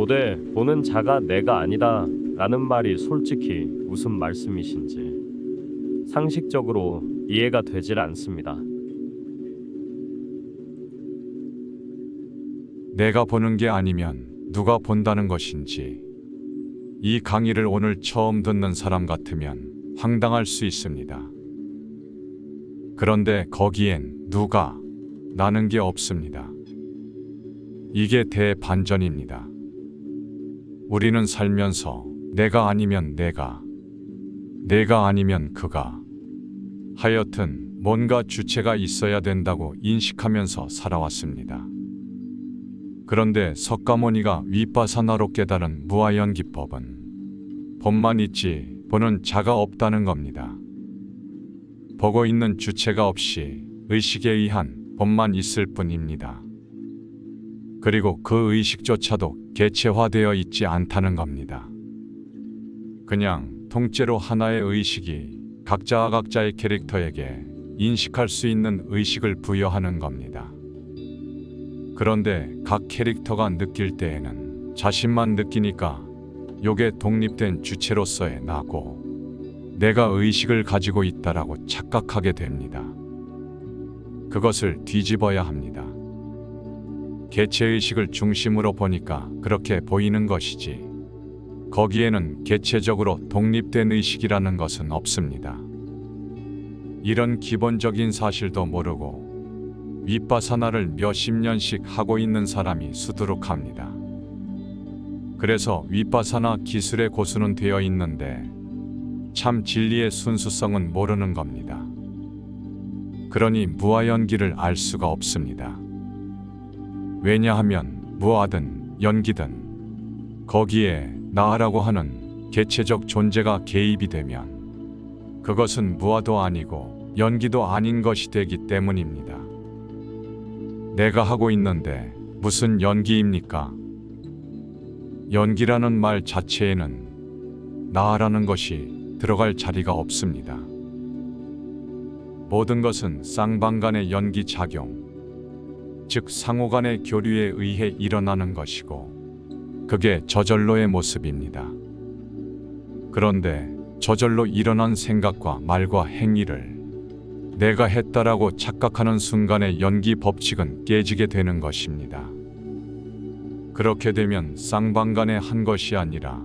보되 보는 자가 내가 아니다 라는 말이 솔직히 무슨 말씀이신지 상식적으로 이해가 되질 않습니다. 내가 보는 게 아니면 누가 본다는 것인지, 이 강의를 오늘 처음 듣는 사람 같으면 황당할 수 있습니다. 그런데 거기엔 누가, 나는 게 없습니다. 이게 대반전입니다. 우리는 살면서 내가 아니면 내가 아니면 그가, 하여튼 뭔가 주체가 있어야 된다고 인식하면서 살아왔습니다. 그런데 석가모니가 윗바사나로 깨달은 무아연기법은 법만 있지 보는 자가 없다는 겁니다. 보고 있는 주체가 없이 의식에 의한 법만 있을 뿐입니다. 그리고 그 의식조차도 개체화되어 있지 않다는 겁니다. 그냥 통째로 하나의 의식이 각자의 캐릭터에게 인식할 수 있는 의식을 부여하는 겁니다. 그런데 각 캐릭터가 느낄 때에는 자신만 느끼니까 요게 독립된 주체로서의 나고 내가 의식을 가지고 있다라고 착각하게 됩니다. 그것을 뒤집어야 합니다. 개체의식을 중심으로 보니까 그렇게 보이는 것이지, 거기에는 개체적으로 독립된 의식이라는 것은 없습니다. 이런 기본적인 사실도 모르고 윗바사나를 몇십 년씩 하고 있는 사람이 수두룩합니다. 그래서 윗바사나 기술의 고수는 되어 있는데 참 진리의 순수성은 모르는 겁니다. 그러니 무아연기를 알 수가 없습니다. 왜냐하면 무아든 연기든 거기에 나라고 하는 개체적 존재가 개입이 되면 그것은 무아도 아니고 연기도 아닌 것이 되기 때문입니다. 내가 하고 있는데 무슨 연기입니까? 연기라는 말 자체에는 나라는 것이 들어갈 자리가 없습니다. 모든 것은 쌍방간의 연기작용, 즉 상호간의 교류에 의해 일어나는 것이고 그게 저절로의 모습입니다. 그런데 저절로 일어난 생각과 말과 행위를 내가 했다라고 착각하는 순간에 연기 법칙은 깨지게 되는 것입니다. 그렇게 되면 쌍방간의 한 것이 아니라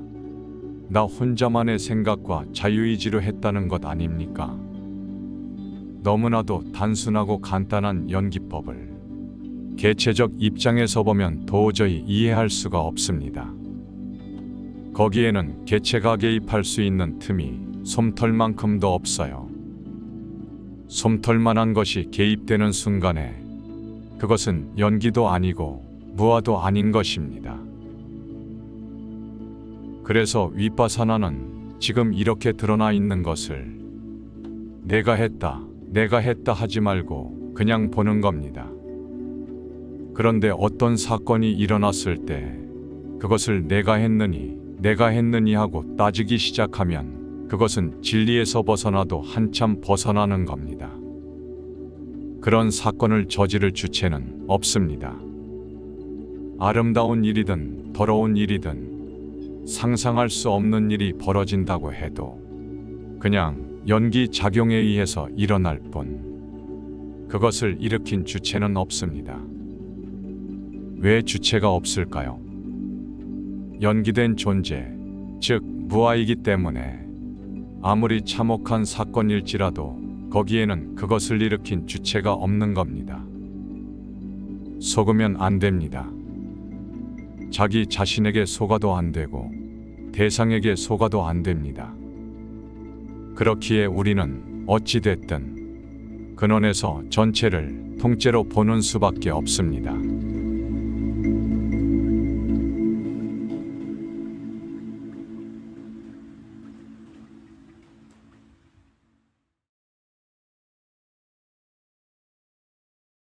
나 혼자만의 생각과 자유의지로 했다는 것 아닙니까? 너무나도 단순하고 간단한 연기법을 개체적 입장에서 보면 도저히 이해할 수가 없습니다. 거기에는 개체가 개입할 수 있는 틈이 솜털만큼도 없어요. 솜털만한 것이 개입되는 순간에 그것은 연기도 아니고 무아도 아닌 것입니다. 그래서 윗바사나는 지금 이렇게 드러나 있는 것을 내가 했다 하지 말고 그냥 보는 겁니다. 그런데 어떤 사건이 일어났을 때 그것을 내가 했느니 하고 따지기 시작하면 그것은 진리에서 벗어나도 한참 벗어나는 겁니다. 그런 사건을 저지를 주체는 없습니다. 아름다운 일이든 더러운 일이든 상상할 수 없는 일이 벌어진다고 해도 그냥 연기 작용에 의해서 일어날 뿐 그것을 일으킨 주체는 없습니다. 왜 주체가 없을까요? 연기된 존재, 즉 무아이기 때문에 아무리 참혹한 사건일지라도 거기에는 그것을 일으킨 주체가 없는 겁니다. 속으면 안 됩니다. 자기 자신에게 속아도 안 되고 대상에게 속아도 안 됩니다. 그렇기에 우리는 어찌 됐든 근원에서 전체를 통째로 보는 수밖에 없습니다.